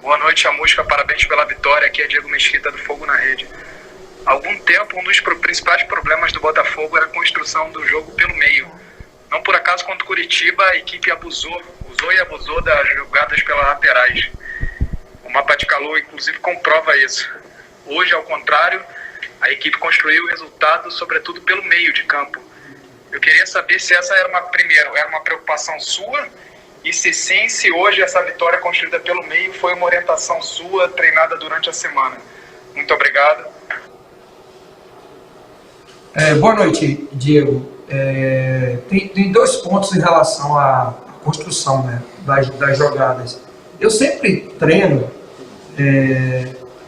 Boa noite, Chamusca. Parabéns pela vitória. Aqui é Diego Mesquita, do Fogo na Rede. Há algum tempo, um dos principais problemas do Botafogo era a construção do jogo pelo meio. Não por acaso, contra o Curitiba, a equipe usou das jogadas pelas laterais. O mapa de calor, inclusive, comprova isso. Hoje, ao contrário, a equipe construiu o resultado, sobretudo pelo meio de campo. Eu queria saber se essa era uma preocupação sua, e se sim, se hoje essa vitória construída pelo meio foi uma orientação sua, treinada durante a semana. Muito obrigado. Boa noite, Diego. Tem dois pontos em relação à construção, né, das jogadas. Eu sempre treino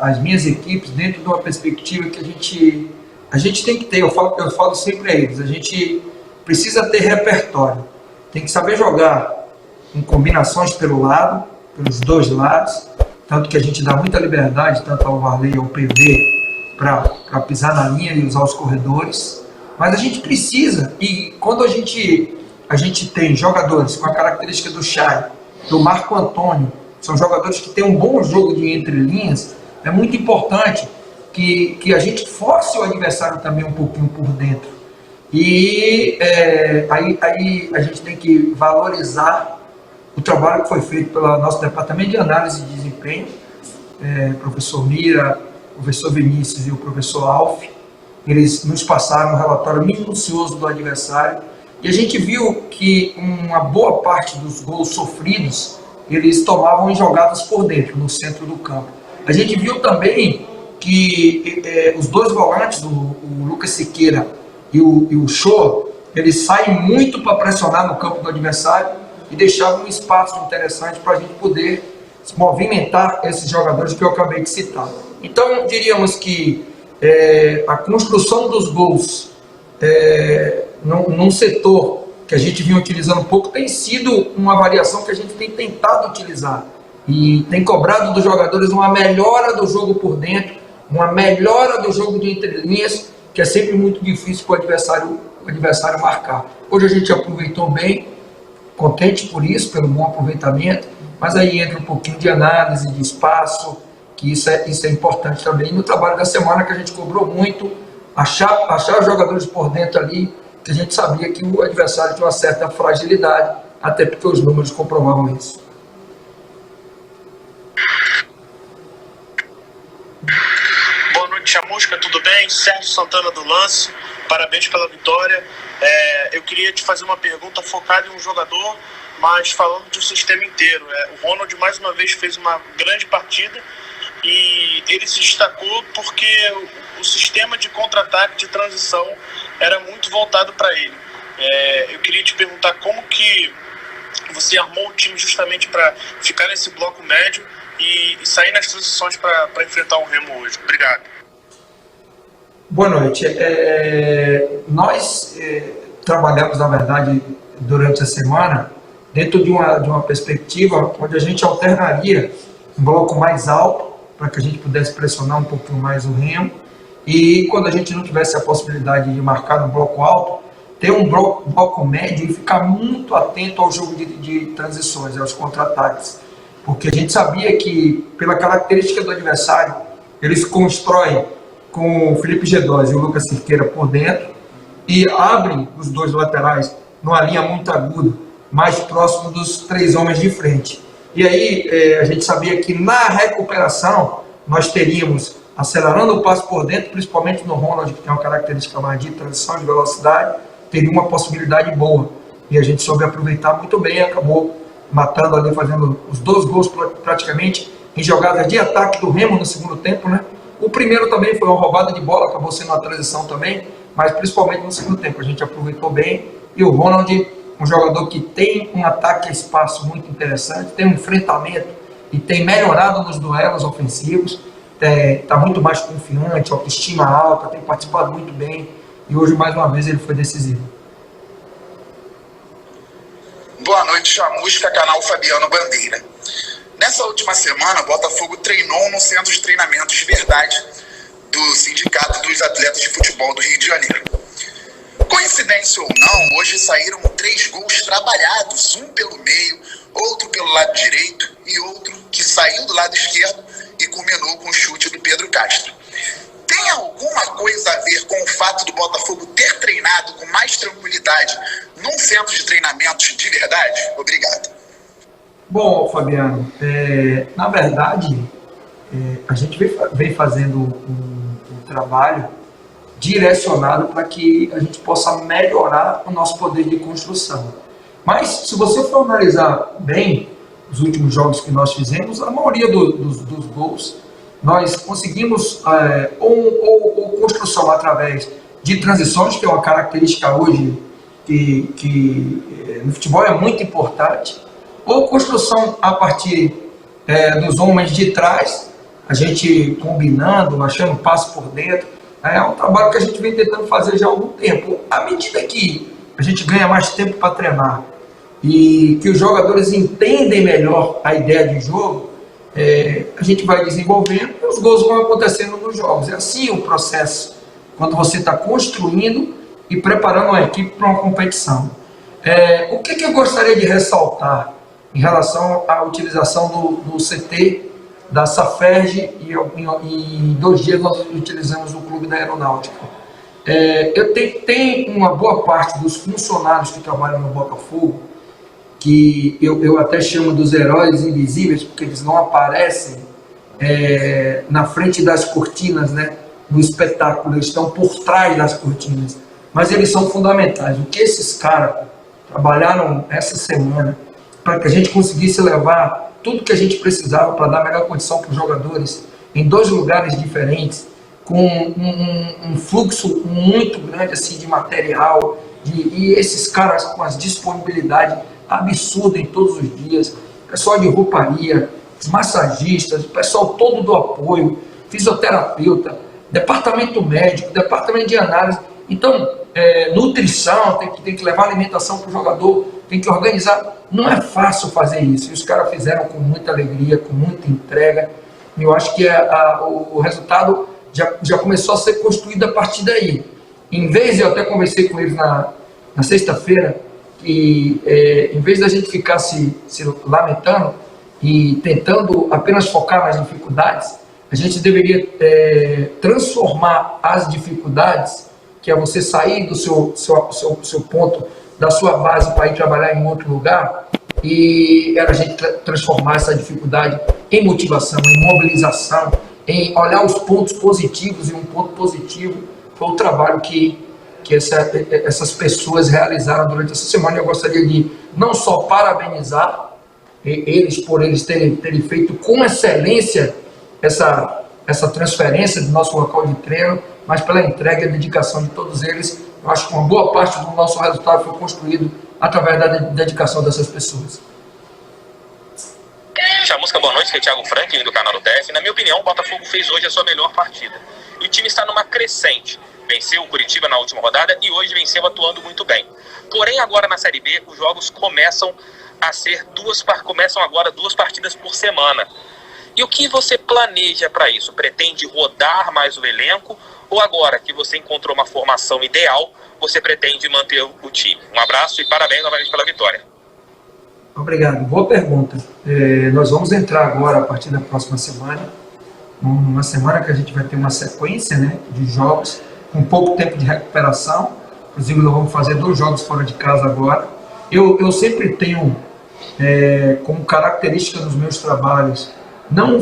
as minhas equipes dentro de uma perspectiva que a gente tem que ter. Eu falo sempre a eles, a gente precisa ter repertório. Tem que saber jogar em combinações pelos dois lados, tanto que a gente dá muita liberdade, tanto ao Varley ao PV, para pisar na linha e usar os corredores. Mas a gente precisa, e quando a gente tem jogadores com a característica do Chay, do Marco Antônio, são jogadores que têm um bom jogo de entrelinhas, é muito importante que a gente force o adversário também um pouquinho por dentro. E aí a gente tem que valorizar o trabalho que foi feito pelo nosso departamento de análise de desempenho, professor Mira, professor Vinícius e o professor Alf. Eles nos passaram um relatório minucioso do adversário e a gente viu que uma boa parte dos gols sofridos eles tomavam em jogadas por dentro, no centro do campo. A gente viu também que os dois volantes, o Lucas Siqueira e o Shoa, eles saem muito para pressionar no campo do adversário e deixavam um espaço interessante para a gente poder movimentar esses jogadores que eu acabei de citar. Então, diríamos que a construção dos gols num setor que a gente vinha utilizando um pouco tem sido uma variação que a gente tem tentado utilizar e tem cobrado dos jogadores uma melhora do jogo por dentro, uma melhora do jogo de entrelinhas, que é sempre muito difícil para o adversário marcar. Hoje a gente aproveitou bem, contente por isso, pelo bom aproveitamento, mas aí entra um pouquinho de análise, de espaço, que isso é importante também. E no trabalho da semana que a gente cobrou muito, achar os jogadores por dentro ali, que a gente sabia que o adversário tinha uma certa fragilidade, até porque os números comprovavam isso. Boa noite, Chamusca, tudo bem? Sérgio Santana do Lance, parabéns pela vitória. Eu queria te fazer uma pergunta focada em um jogador, mas falando de um sistema inteiro. O Ronald mais uma vez fez uma grande partida e ele se destacou porque o sistema de contra-ataque, de transição, era muito voltado para ele. Eu queria te perguntar como que você armou o time justamente para ficar nesse bloco médio e sair nas transições para enfrentar o Remo hoje. Obrigado. Boa noite. Nós trabalhamos, na verdade, durante a semana, dentro de uma perspectiva onde a gente alternaria um bloco mais alto, para que a gente pudesse pressionar um pouquinho mais o Remo, e quando a gente não tivesse a possibilidade de marcar no bloco alto, ter um bloco médio e ficar muito atento ao jogo de transições, aos contra-ataques, porque a gente sabia que, pela característica do adversário, eles constroem com o Felipe Gedós e o Lucas Siqueira por dentro e abrem os dois laterais numa linha muito aguda, mais próximo dos três homens de frente. E aí a gente sabia que na recuperação nós teríamos, acelerando o passo por dentro, principalmente no Ronald, que tem uma característica mais de transição, de velocidade, teria uma possibilidade boa. E a gente soube aproveitar muito bem e acabou matando ali, fazendo os 2 gols praticamente em jogadas de ataque do Remo no segundo tempo, né? O primeiro também foi uma roubada de bola, acabou sendo uma transição também, mas principalmente no segundo tempo a gente aproveitou bem. E o Ronald, um jogador que tem um ataque a espaço muito interessante, tem um enfrentamento e tem melhorado nos duelos ofensivos, está muito mais confiante, autoestima alta, tem participado muito bem e hoje mais uma vez ele foi decisivo. Boa noite, Chamusca, canal Fabiano Bandeira. Nessa última semana, o Botafogo treinou no Centro de Treinamentos de Verdade do Sindicato dos Atletas de Futebol do Rio de Janeiro. Coincidência ou não, hoje saíram 3 gols trabalhados, um pelo meio, outro pelo lado direito, e outro que saiu do lado esquerdo e culminou com o chute do Pedro Castro. Tem alguma coisa a ver com o fato do Botafogo ter treinado com mais tranquilidade num centro de treinamentos de verdade? Obrigado. Bom, Fabiano, na verdade, a gente vem fazendo um trabalho direcionado para que a gente possa melhorar o nosso poder de construção. Mas, se você for analisar bem os últimos jogos que nós fizemos, a maioria dos gols, nós conseguimos ou construção através de transições, que é uma característica hoje que no futebol é muito importante, ou construção a partir dos homens de trás, a gente combinando, achando passo por dentro. É um trabalho que a gente vem tentando fazer já há algum tempo. À medida que a gente ganha mais tempo para treinar e que os jogadores entendem melhor a ideia de jogo, a gente vai desenvolvendo e os gols vão acontecendo nos jogos. É assim o processo, quando você está construindo e preparando uma equipe para uma competição. O que eu gostaria de ressaltar em relação à utilização do CT, da Saferj, e em 2 dias nós utilizamos o Clube da Aeronáutica. Tem uma boa parte dos funcionários que trabalham no Botafogo, que eu até chamo dos heróis invisíveis, porque eles não aparecem na frente das cortinas, né, no espetáculo, eles estão por trás das cortinas, mas eles são fundamentais. O que esses caras trabalharam essa semana para que a gente conseguisse levar tudo que a gente precisava para dar a melhor condição para os jogadores em 2 lugares diferentes, com um fluxo muito grande assim, de material, e esses caras com as disponibilidades absurdas em todos os dias, pessoal de rouparia, os massagistas, o pessoal todo do apoio, fisioterapeuta, departamento médico, departamento de análise. Então, nutrição, tem que levar alimentação para o jogador, tem que organizar. Não é fácil fazer isso, e os caras fizeram com muita alegria, com muita entrega, e eu acho que o resultado já começou a ser construído a partir daí. Em vez de, eu até conversei com eles na sexta-feira, que em vez da gente ficar se lamentando e tentando apenas focar nas dificuldades, a gente deveria transformar as dificuldades, que é você sair do seu ponto, da sua base para ir trabalhar em outro lugar, e era a gente transformar essa dificuldade em motivação, em mobilização, em olhar os pontos positivos, e um ponto positivo foi o trabalho que essas pessoas realizaram durante essa semana. Eu gostaria de não só parabenizar eles por eles terem feito com excelência essa transferência do nosso local de treino, mas pela entrega e dedicação de todos eles. Eu acho que uma boa parte do nosso resultado foi construído através da dedicação dessas pessoas. Chamusca, boa noite, que é Thiago Franklin do canal do TF. Na minha opinião, o Botafogo fez hoje a sua melhor partida. E o time está numa crescente. Venceu o Curitiba na última rodada e hoje venceu atuando muito bem. Porém, agora na Série B, os jogos começam agora 2 partidas por semana. E o que você planeja para isso? Pretende rodar mais o elenco? Ou agora que você encontrou uma formação ideal, você pretende manter o time? Um abraço e parabéns novamente pela vitória. Obrigado, boa pergunta. Nós vamos entrar agora, a partir da próxima semana, uma semana que a gente vai ter uma sequência, né, de jogos, com pouco tempo de recuperação. Inclusive nós vamos fazer 2 jogos fora de casa agora. Eu sempre tenho como característica nos meus trabalhos não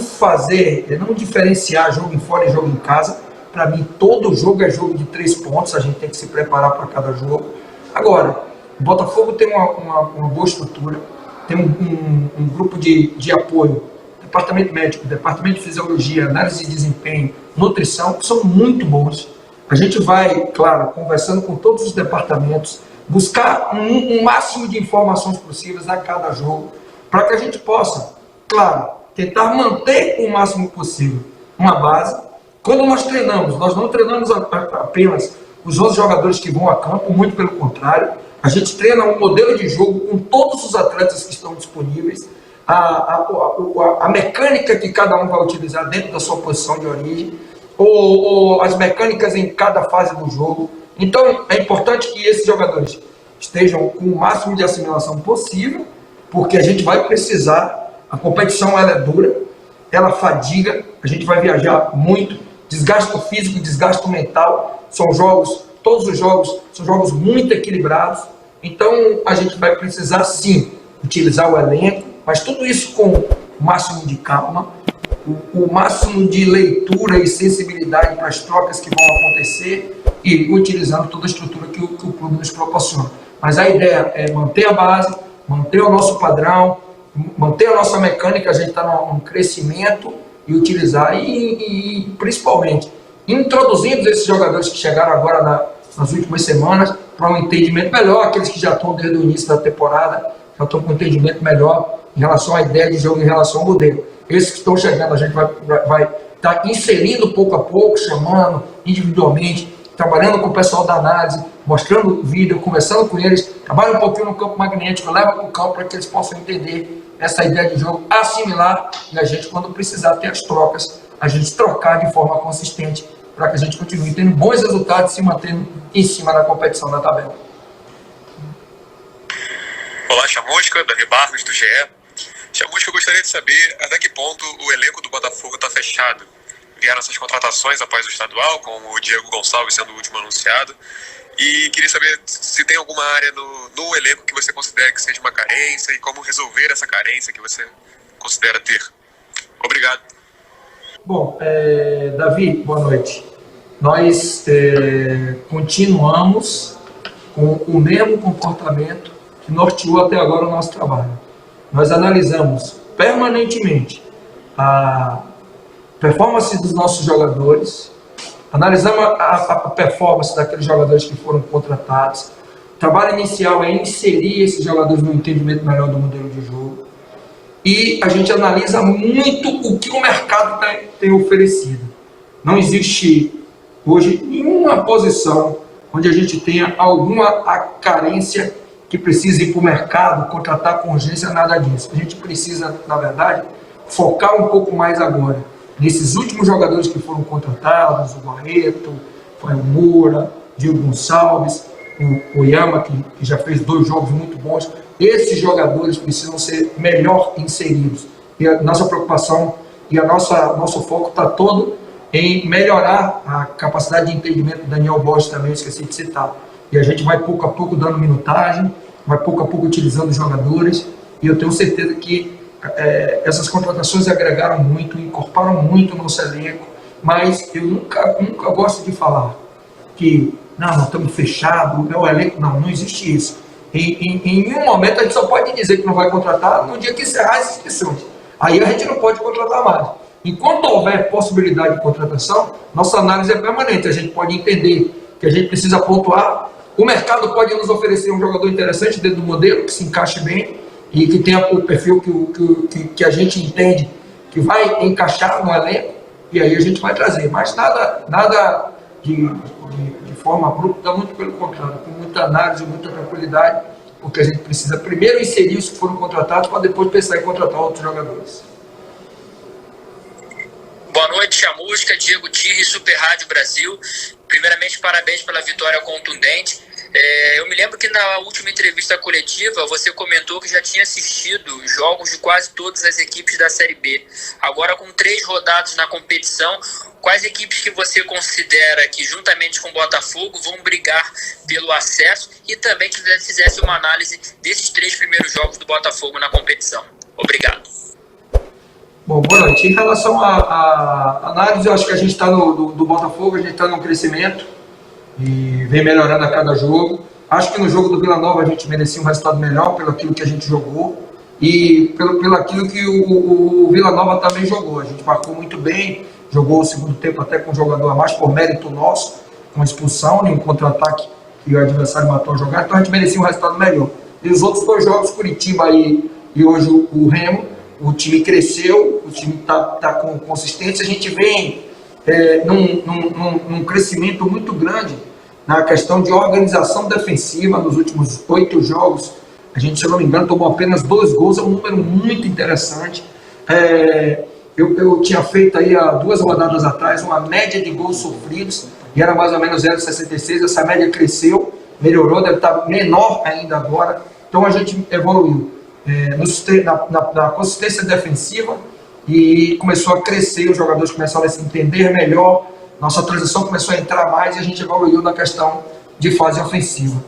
diferenciar jogo em fora e jogo em casa. Para mim, todo jogo é jogo de 3 pontos, a gente tem que se preparar para cada jogo. Agora, o Botafogo tem uma boa estrutura, tem um grupo de apoio, departamento médico, departamento de fisiologia, análise de desempenho, nutrição, que são muito bons. A gente vai, claro, conversando com todos os departamentos, buscar um máximo de informações possíveis a cada jogo, para que a gente possa, claro, tentar manter o máximo possível uma base. Quando nós treinamos, nós não treinamos apenas os 11 jogadores que vão a campo, muito pelo contrário, a gente treina um modelo de jogo com todos os atletas que estão disponíveis, a mecânica que cada um vai utilizar dentro da sua posição de origem, ou as mecânicas em cada fase do jogo. Então, é importante que esses jogadores estejam com o máximo de assimilação possível, porque a gente vai precisar A competição ela é dura, ela fadiga, a gente vai viajar muito, desgaste físico, desgaste mental, são jogos, todos os jogos são jogos muito equilibrados, então a gente vai precisar sim utilizar o elenco, mas tudo isso com o máximo de calma, o máximo de leitura e sensibilidade para as trocas que vão acontecer e utilizando toda a estrutura que o clube nos proporciona. Mas a ideia é manter a base, manter o nosso padrão, manter a nossa mecânica, a gente está num crescimento e utilizar, e principalmente introduzindo esses jogadores que chegaram agora nas últimas semanas para um entendimento melhor, aqueles que já estão desde o início da temporada, já estão com um entendimento melhor em relação à ideia de jogo, em relação ao modelo. Esses que estão chegando, a gente vai estar inserindo pouco a pouco, chamando individualmente, trabalhando com o pessoal da análise, mostrando o vídeo, conversando com eles, trabalha um pouquinho no campo magnético, leva para o campo para que eles possam entender essa ideia de jogo, assimilar, e a gente, quando precisar ter as trocas, a gente trocar de forma consistente para que a gente continue tendo bons resultados e se mantendo em cima da competição da tabela. Olá, Chamusca, Davi Barros, do GE. Chamusca, eu gostaria de saber até que ponto o elenco do Botafogo está fechado. Vieram essas contratações após o estadual, com o Diego Gonçalves sendo o último anunciado. E queria saber se tem alguma área no elenco que você considera que seja uma carência e como resolver essa carência que você considera ter. Obrigado. Bom, Davi, boa noite. Nós continuamos com o mesmo comportamento que norteou até agora o nosso trabalho. Nós analisamos permanentemente a performance dos nossos jogadores, analisamos a performance daqueles jogadores que foram contratados. O trabalho inicial é inserir esses jogadores no entendimento melhor do modelo de jogo. E a gente analisa muito o que o mercado tem oferecido. Não existe hoje nenhuma posição onde a gente tenha alguma carência que precise ir para o mercado, contratar com urgência, nada disso. A gente precisa, na verdade, focar um pouco mais agora nesses últimos jogadores que foram contratados, o Barreto, o Moura, Diego Gonçalves, o Yama, que já fez 2 jogos muito bons. Esses jogadores precisam ser melhor inseridos. E a nossa preocupação e nosso foco está todo em melhorar a capacidade de entendimento do Daniel Borges também, eu esqueci de citar. E a gente vai pouco a pouco dando minutagem, vai pouco a pouco utilizando os jogadores, e eu tenho certeza que essas contratações agregaram muito, incorporaram muito no nosso elenco, mas eu nunca gosto de falar que nós estamos fechados, é o elenco, não existe isso. Em nenhum momento a gente só pode dizer que não vai contratar no dia que encerrar as inscrições. Aí a gente não pode contratar mais. Enquanto houver possibilidade de contratação, nossa análise é permanente, a gente pode entender que a gente precisa pontuar. O mercado pode nos oferecer um jogador interessante dentro do modelo, que se encaixe bem e que tenha o perfil que a gente entende que vai encaixar no elenco, e aí a gente vai trazer. Mas nada de forma abrupta, muito pelo contrário, com muita análise, muita tranquilidade, porque a gente precisa primeiro inserir os que foram contratados para depois pensar em contratar outros jogadores. Boa noite, Chamusca, Diego Tirri, Super Rádio Brasil. Primeiramente, parabéns pela vitória contundente. Eu me lembro que na última entrevista coletiva você comentou que já tinha assistido jogos de quase todas as equipes da Série B. Agora, com 3 rodadas na competição, quais equipes que você considera que, juntamente com o Botafogo, vão brigar pelo acesso, e também que fizesse uma análise desses 3 primeiros jogos do Botafogo na competição? Obrigado. Bom, boa noite. Em relação à análise, eu acho que a gente está do Botafogo, a gente está num crescimento e vem melhorando a cada jogo. Acho que no jogo do Vila Nova a gente merecia um resultado melhor pelo aquilo que a gente jogou e pelo aquilo que o Vila Nova também jogou. A gente marcou muito bem, jogou o segundo tempo até com um jogador a mais por mérito nosso, com expulsão, um contra-ataque que o adversário matou a jogar, então a gente merecia um resultado melhor. E os outros 2 jogos, Curitiba e hoje o Remo, o time cresceu, o time está com consistência, a gente vem num crescimento muito grande na questão de organização defensiva. Nos últimos 8 jogos, a gente, se eu não me engano, tomou apenas 2 gols, é um número muito interessante. Eu tinha feito aí há 2 rodadas atrás uma média de gols sofridos, e era mais ou menos 0,66, essa média cresceu, melhorou, deve estar menor ainda agora, então a gente evoluiu. na consistência defensiva e começou a crescer, os jogadores começaram a se entender melhor, nossa transição começou a entrar mais e a gente evoluiu na questão de fase ofensiva.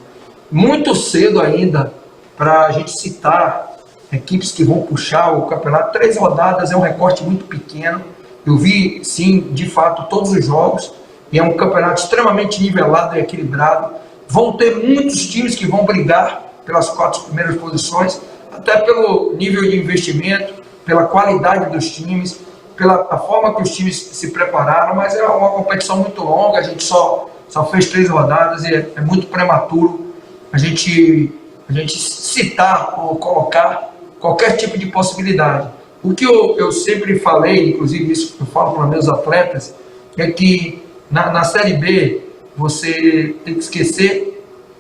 Muito cedo ainda para a gente citar equipes que vão puxar o campeonato. 3 rodadas é um recorte muito pequeno. Eu vi, sim, de fato, todos os jogos. E é um campeonato extremamente nivelado e equilibrado. Vão ter muitos times que vão brigar pelas 4 primeiras posições, até pelo nível de investimento, pela qualidade dos times, pela forma que os times se prepararam, mas é uma competição muito longa, a gente só fez 3 rodadas e é muito prematuro a gente citar ou colocar qualquer tipo de possibilidade. O que eu sempre falei, inclusive isso eu falo para meus atletas, é que na Série B você tem que esquecer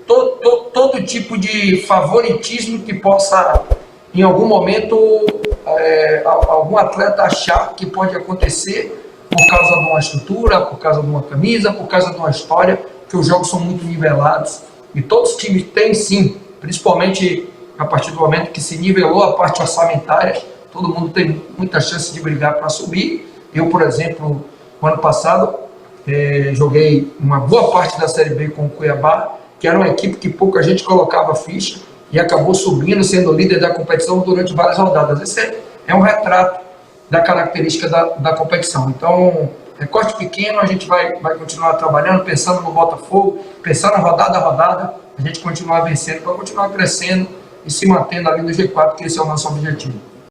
todo tipo de favoritismo que possa, em algum momento, algum atleta achar que pode acontecer por causa de uma estrutura, por causa de uma camisa, por causa de uma história, porque os jogos são muito nivelados e todos os times têm sim, principalmente a partir do momento que se nivelou a parte orçamentária, todo mundo tem muita chance de brigar para subir. Eu, por exemplo, no ano passado, joguei uma boa parte da Série B com o Cuiabá, que era uma equipe que pouca gente colocava ficha e acabou subindo, sendo líder da competição durante várias rodadas. Esse é um retrato da característica da competição. Então, recorte pequeno, a gente vai continuar trabalhando, pensando no Botafogo, pensando rodada a rodada, a gente continuar vencendo para continuar crescendo e se mantendo ali no G4, que esse é o nosso objetivo.